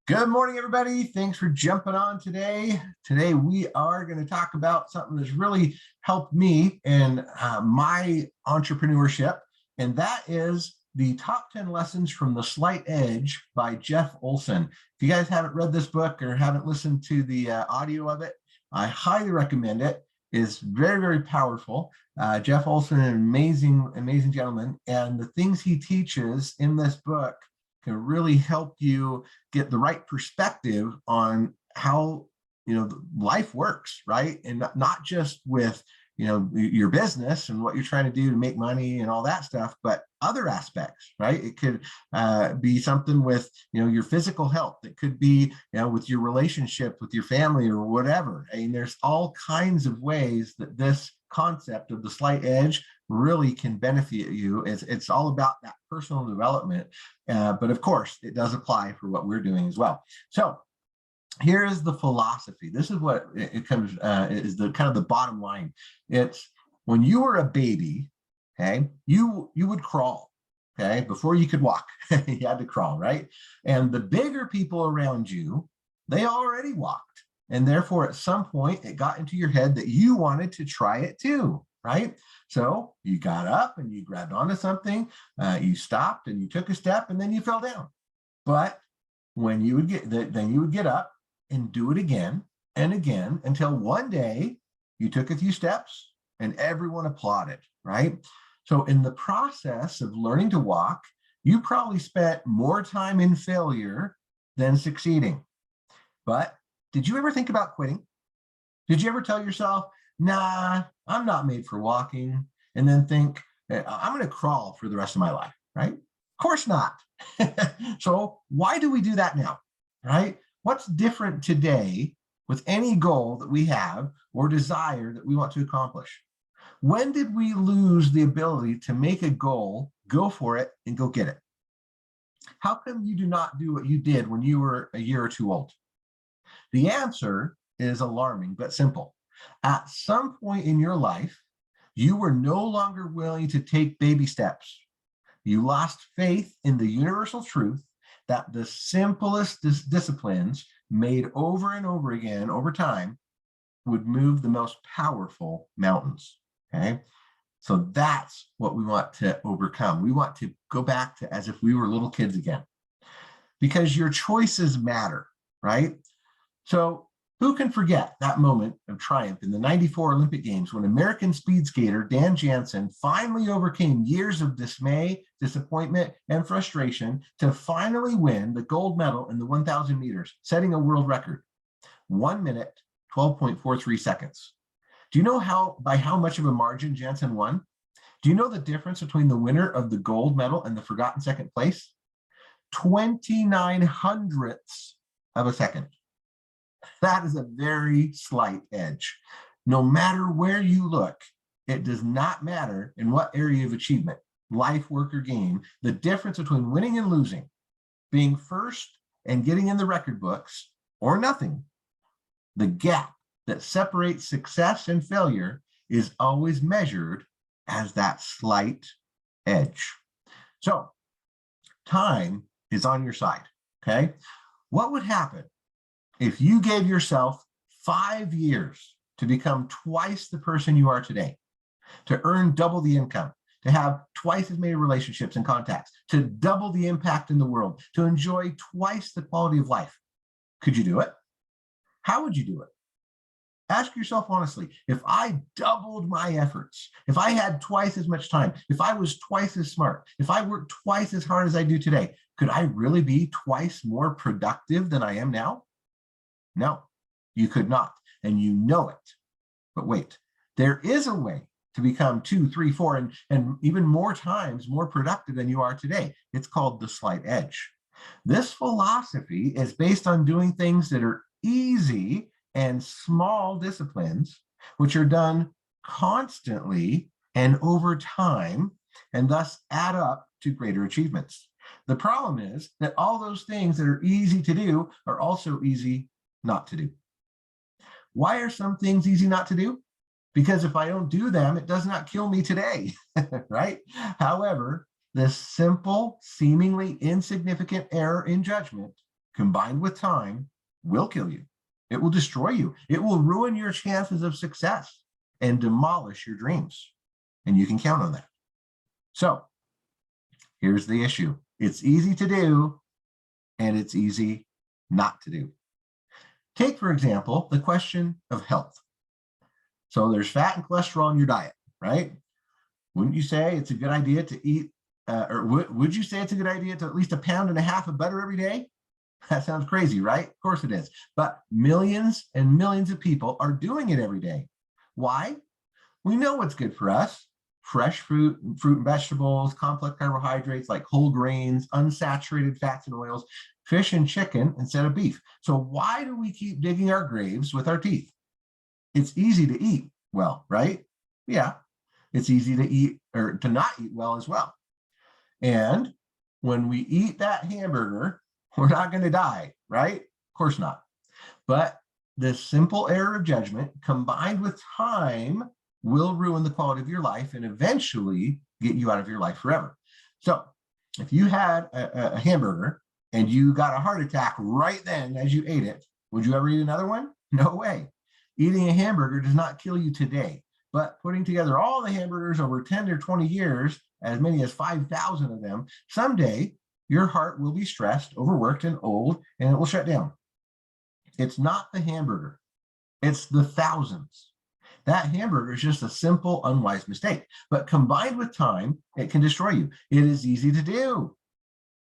Good morning, everybody. Thanks for jumping on today. Today, we are going to talk about something that's really helped me in my entrepreneurship, and that is the top 10 lessons from the Slight Edge by Jeff Olson. If you guys haven't read this book or haven't listened to the audio of it, I highly recommend it. It's very, very powerful. Jeff Olson, an amazing gentleman, and the things he teaches in this book can really help you get the right perspective on how life works, right? And not just with your business and what you're trying to do to make money and all that stuff, but other aspects, right? It could be something with your physical health. It could be with your relationship with your family or whatever. I mean, there's all kinds of ways that this concept of the slight edge really can benefit you. It's all about that personal development, but of course it does apply for what we're doing as well. So here is the philosophy. This is what it comes is the kind of the bottom line. It's when you were a baby, okay, you would crawl, okay, before you could walk. You had to crawl, right? And the bigger people around you, they already walked, and therefore at some point it got into your head that you wanted to try it too, right? So you got up and you grabbed onto something, you stopped and you took a step, and then you fell down. But when you would then you would get up and do it again and again until one day you took a few steps and everyone applauded, right? So in the process of learning to walk, you probably spent more time in failure than succeeding. But did you ever think about quitting? Did you ever tell yourself, nah, I'm not made for walking, and then think, I'm going to crawl for the rest of my life, right? Of course not. So why do we do that now, right? What's different today with any goal that we have or desire that we want to accomplish? When did we lose the ability to make a goal, go for it, and go get it? How come you do not do what you did when you were a year or two old? The answer is alarming but simple. At some point in your life, you were no longer willing to take baby steps. You lost faith in the universal truth that the simplest disciplines made over and over again over time would move the most powerful mountains, okay? So that's what we want to overcome. We want to go back to as if we were little kids again, because your choices matter, right? So who can forget that moment of triumph in the '94 Olympic Games when American speed skater Dan Jansen finally overcame years of dismay, disappointment, and frustration to finally win the gold medal in the 1,000 meters, setting a world record, 1 minute, 12.43 seconds. Do you know by how much of a margin Jansen won? Do you know the difference between the winner of the gold medal and the forgotten second place? 29 hundredths of a second. That is a very slight edge. No matter where you look, it does not matter in what area of achievement, life, work, or game, the difference between winning and losing, being first and getting in the record books, or nothing, the gap that separates success and failure is always measured as that slight edge. So time is on your side, okay? What would happen if you gave yourself 5 years to become twice the person you are today, to earn double the income, to have twice as many relationships and contacts, to double the impact in the world, to enjoy twice the quality of life? Could you do it? How would you do it? Ask yourself honestly, if I doubled my efforts, if I had twice as much time, if I was twice as smart, if I worked twice as hard as I do today, could I really be twice more productive than I am now? No, you could not, and you know it. But wait, there is a way to become 2, 3, 4, and even more times more productive than you are today. It's called the slight edge. This philosophy is based on doing things that are easy and small disciplines, which are done constantly and over time, and thus add up to greater achievements. The problem is that all those things that are easy to do are also easy not to do. Why are some things easy not to do? Because if I don't do them, it does not kill me today, right? However, this simple, seemingly insignificant error in judgment combined with time, will kill you. It will destroy you. It will ruin your chances of success and demolish your dreams. And you can count on that. So here's the issue. It's easy to do, and it's easy not to do. Take, for example, the question of health. So there's fat and cholesterol in your diet, right? Wouldn't you say it's a good idea to eat, would you say it's a good idea to at least 1.5 pounds of butter every day? That sounds crazy, right? Of course it is. But millions and millions of people are doing it every day. Why? We know what's good for us. Fresh fruit and vegetables, complex carbohydrates like whole grains, unsaturated fats and oils, fish and chicken instead of beef. So why do we keep digging our graves with our teeth? It's easy to eat well, right? Yeah, it's easy to eat or to not eat well as well. And when we eat that hamburger, we're not going to die, right? Of course not. But this simple error of judgment combined with time will ruin the quality of your life and eventually get you out of your life forever. So if you had a hamburger and you got a heart attack right then as you ate it, would you ever eat another one? No way. Eating a hamburger does not kill you today, but putting together all the hamburgers over 10 or 20 years, as many as 5,000 of them, someday your heart will be stressed, overworked, and old, and it will shut down. It's not the hamburger. It's the thousands. That hamburger is just a simple, unwise mistake. But combined with time, it can destroy you. It is easy to do,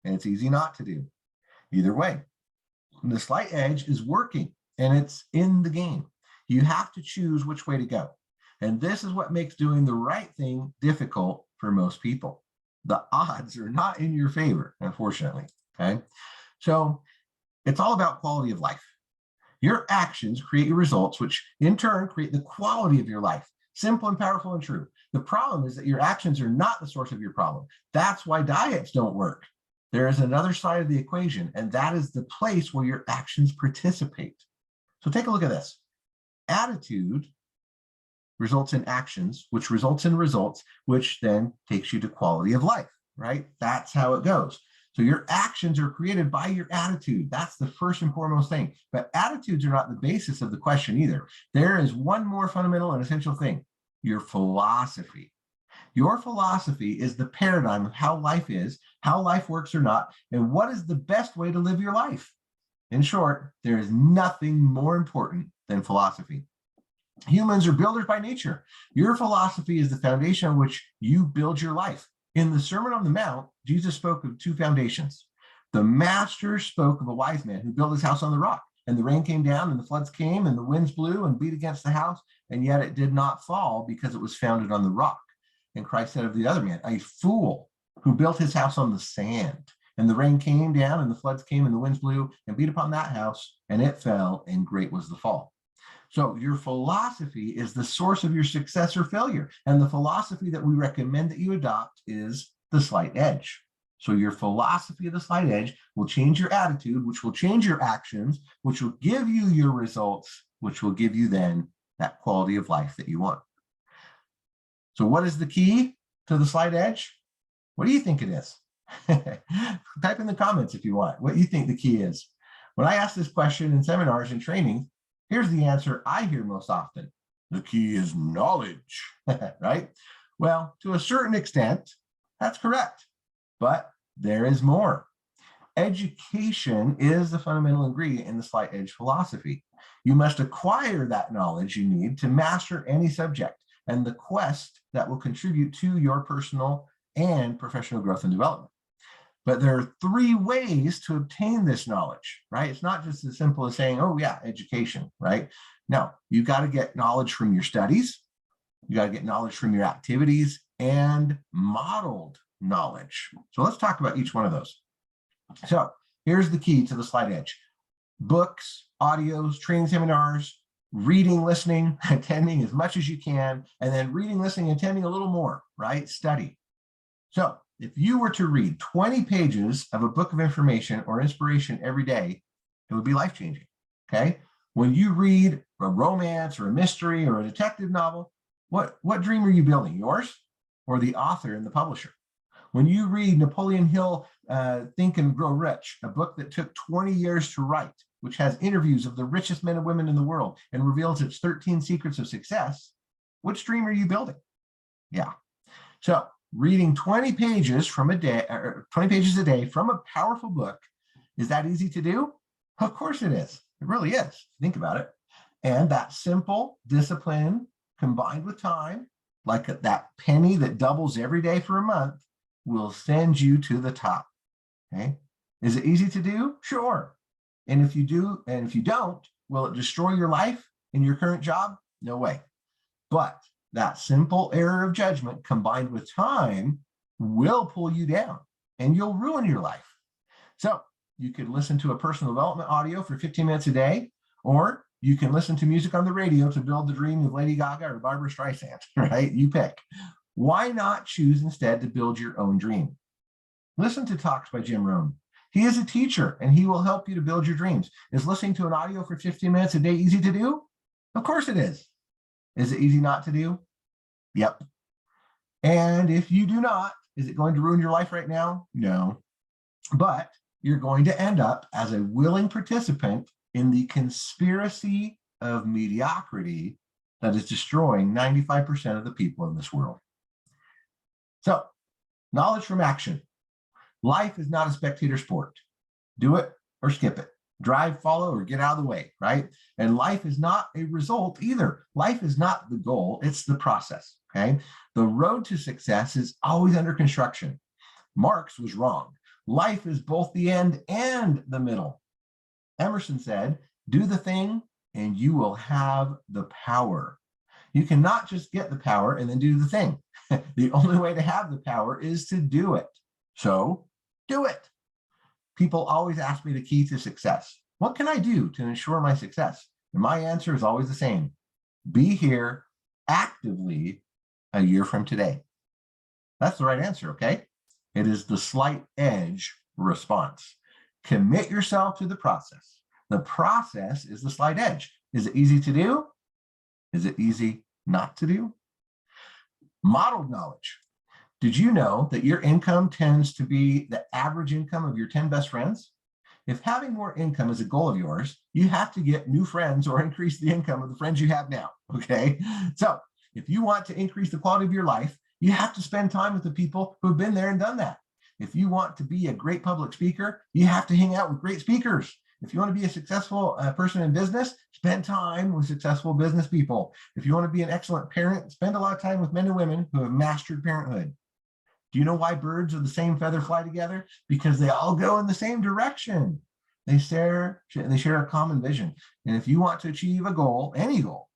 and it's easy not to do. Either way, the slight edge is working, and it's in the game. You have to choose which way to go. And this is what makes doing the right thing difficult for most people. The odds are not in your favor, unfortunately, okay? So it's all about quality of life. Your actions create your results, which in turn create the quality of your life. Simple and powerful and true. The problem is that your actions are not the source of your problem. That's why diets don't work. There is another side of the equation, and that is the place where your actions participate. So take a look at this. Attitude results in actions, which results in results, which then takes you to quality of life, right? That's how it goes. So your actions are created by your attitude. That's the first and foremost thing. But attitudes are not the basis of the question either. There is one more fundamental and essential thing, your philosophy. Your philosophy is the paradigm of how life is, how life works or not, and what is the best way to live your life. In short, there is nothing more important than philosophy. Humans are builders by nature. Your philosophy is the foundation on which you build your life. In the Sermon on the Mount, Jesus spoke of two foundations. The master spoke of a wise man who built his house on the rock, and the rain came down and the floods came and the winds blew and beat against the house, and yet it did not fall because it was founded on the rock. And Christ said of the other man, a fool who built his house on the sand, and the rain came down and the floods came and the winds blew and beat upon that house, and it fell, and great was the fall. So your philosophy is the source of your success or failure. And the philosophy that we recommend that you adopt is the slight edge. So your philosophy of the slight edge will change your attitude, which will change your actions, which will give you your results, which will give you then that quality of life that you want. So what is the key to the slight edge? What do you think it is? Type in the comments if you want. What you think the key is. When I ask this question in seminars and training, here's the answer I hear most often. The key is knowledge, right? Well, to a certain extent, that's correct, but there is more. Education is the fundamental ingredient in the slight edge philosophy. You must acquire that knowledge you need to master any subject and the quest that will contribute to your personal and professional growth and development. But there are 3 ways to obtain this knowledge, right? It's not just as simple as saying, oh yeah, education, right? No, you got to get knowledge from your studies. You got to get knowledge from your activities and modeled knowledge. So let's talk about each one of those. So here's the key to the slight edge. Books, audios, training seminars, reading, listening, attending as much as you can, and then reading, listening, attending a little more, right? Study. So if you were to read 20 pages of a book of information or inspiration every day, it would be life-changing, okay? When you read a romance or a mystery or a detective novel, what dream are you building, yours or the author and the publisher? When you read Napoleon Hill, Think and Grow Rich, a book that took 20 years to write, which has interviews of the richest men and women in the world and reveals its 13 secrets of success, which dream are you building? Yeah. So reading 20 pages from a day, or 20 pages a day from a powerful book, is that easy to do? Of course it is. It really is. Think about it. And that simple discipline combined with time, like that penny that doubles every day for a month, will send you to the top. Okay. Is it easy to do? Sure. And if you do, and if you don't, will it destroy your life in your current job? No way. But that simple error of judgment combined with time will pull you down and you'll ruin your life. So you could listen to a personal development audio for 15 minutes a day, or you can listen to music on the radio to build the dream of Lady Gaga or Barbara Streisand, right? You pick. Why not choose instead to build your own dream? Listen to talks by Jim Rohn. He is a teacher and he will help you to build your dreams. Is listening to an audio for 15 minutes a day easy to do? Of course it is. Is it easy not to do? Yep. And if you do not, is it going to ruin your life right now? No. But you're going to end up as a willing participant in the conspiracy of mediocrity that is destroying 95% of the people in this world. So, knowledge from action. Life is not a spectator sport. Do it or skip it. Drive, follow, or get out of the way, right? And life is not a result either. Life is not the goal, it's the process, okay? The road to success is always under construction. Marx was wrong. Life is both the end and the middle. Emerson said, do the thing and you will have the power. You cannot just get the power and then do the thing. The only way to have the power is to do it. So do it. People always ask me the key to success. What can I do to ensure my success? And my answer is always the same. Be here actively a year from today. That's the right answer, okay? It is the slight edge response. Commit yourself to the process. The process is the slight edge. Is it easy to do? Is it easy not to do? Modeled knowledge. Did you know that your income tends to be the average income of your 10 best friends? If having more income is a goal of yours, you have to get new friends or increase the income of the friends you have now, okay? So if you want to increase the quality of your life, you have to spend time with the people who have been there and done that. If you want to be a great public speaker, you have to hang out with great speakers. If you want to be a successful person in business, spend time with successful business people. If you want to be an excellent parent, spend a lot of time with men and women who have mastered parenthood. Do you know why birds of the same feather fly together? Because they all go in the same direction. They share a common vision. And if you want to achieve a goal, any goal,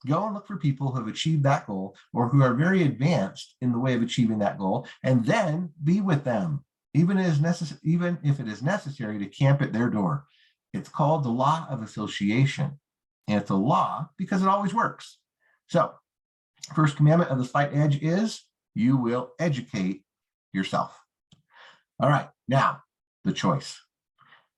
go and look for people who have achieved that goal or who are very advanced in the way of achieving that goal, and then be with them, even if it is necessary to camp at their door. It's called the law of association. And it's a law because it always works. So, first commandment of the slight edge is you will educate yourself. All right, now the choice.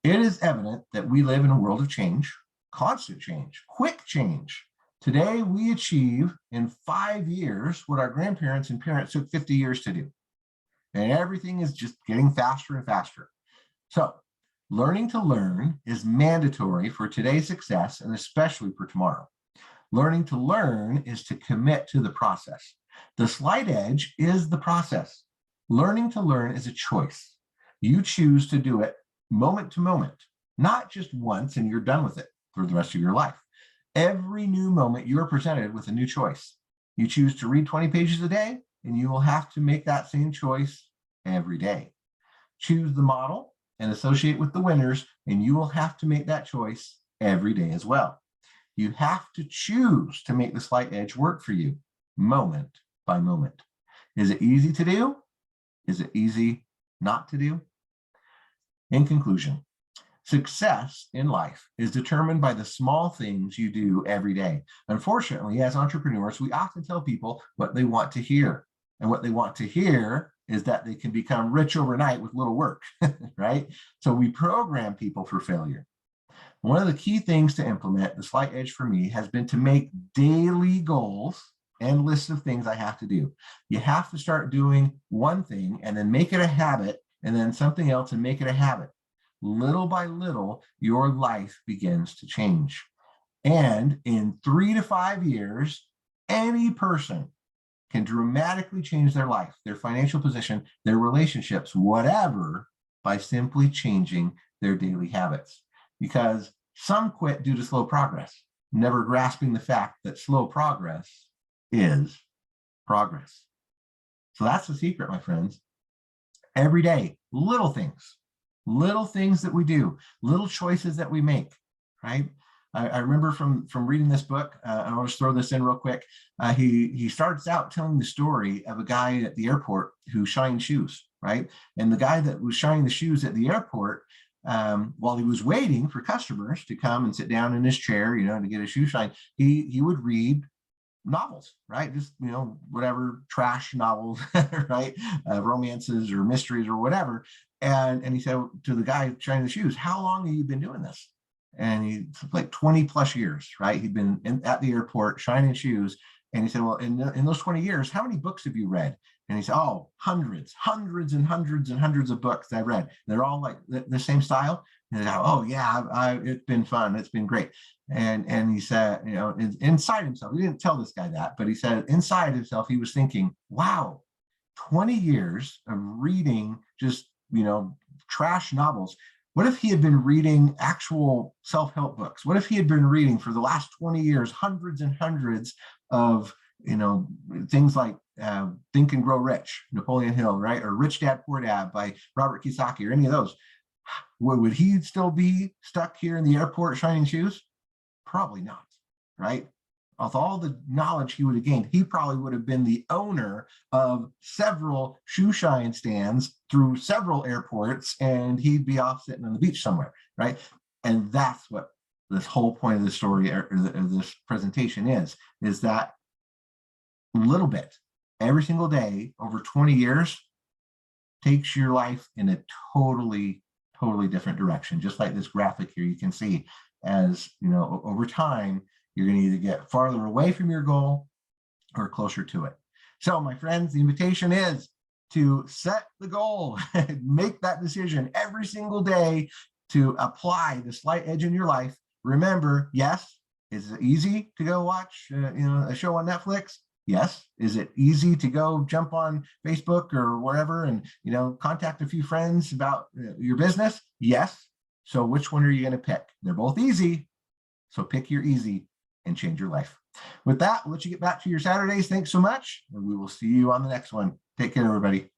It is evident that we live in a world of change, constant change, quick change. Today, we achieve in 5 years what our grandparents and parents took 50 years to do. And everything is just getting faster and faster. So, learning to learn is mandatory for today's success and especially for tomorrow. Learning to learn is to commit to the process. The slight edge is the process. Learning to learn is a choice. You choose to do it moment to moment, not just once and you're done with it for the rest of your life. Every new moment you are presented with a new choice. You choose to read 20 pages a day and you will have to make that same choice every day. Choose the model and associate with the winners and you will have to make that choice every day as well. You have to choose to make the slight edge work for you moment by moment. Is it easy to do? Is it easy not to do? In conclusion, success in life is determined by the small things you do every day. Unfortunately, as entrepreneurs, we often tell people what they want to hear. And what they want to hear is that they can become rich overnight with little work, right? So we program people for failure. One of the key things to implement the slight edge for me has been to make daily goals endless of things I have to do. You have to start doing one thing and then make it a habit, and then something else and make it a habit. Little by little, your life begins to change. And in 3 to 5 years, any person can dramatically change their life, their financial position, their relationships, whatever, by simply changing their daily habits. Because some quit due to slow progress, never grasping the fact that slow progress is progress. So that's the secret, my friends. Every day, little things that we do, little choices that we make, right? I remember from reading this book, I'll just throw this in real quick. He starts out telling the story of a guy at the airport who shined shoes, right? And the guy that was shining the shoes at the airport, while he was waiting for customers to come and sit down in his chair, to get a shoe shine, he would read novels, right? Just, whatever trash novels, right? Romances or mysteries or whatever. And he said to the guy shining the shoes, "How long have you been doing this?" And he like 20 plus years, right? He'd been at the airport shining shoes. And he said, "Well, in those 20 years, how many books have you read?" And he said, "Oh, hundreds and hundreds of books I read. They're all like the same style." And he's like, "Oh yeah, it's been fun. It's been great." And he said, inside himself, he didn't tell this guy that, but he said inside himself, he was thinking, wow, 20 years of reading just, trash novels. What if he had been reading actual self-help books? What if he had been reading for the last 20 years, hundreds and hundreds of, things like Think and Grow Rich, Napoleon Hill, right? Or Rich Dad, Poor Dad by Robert Kiyosaki, or any of those? Would he still be stuck here in the airport shining shoes? Probably not, right? With all the knowledge he would have gained, he probably would have been the owner of several shoe shine stands through several airports, and he'd be off sitting on the beach somewhere, right? And that's what this whole point of the story or this presentation is that little bit every single day over 20 years takes your life in a totally different direction. Just like this graphic here, you can see as, over time, you're going to either get farther away from your goal or closer to it. So my friends, the invitation is to set the goal and make that decision every single day to apply the slight edge in your life. Remember, yes, is it easy to go watch a show on Netflix? Yes. Is it easy to go jump on Facebook or wherever and contact a few friends about your business? Yes. So which one are you going to pick? They're both easy. So pick your easy and change your life. With that, we'll let you get back to your Saturdays. Thanks so much. And we will see you on the next one. Take care, everybody.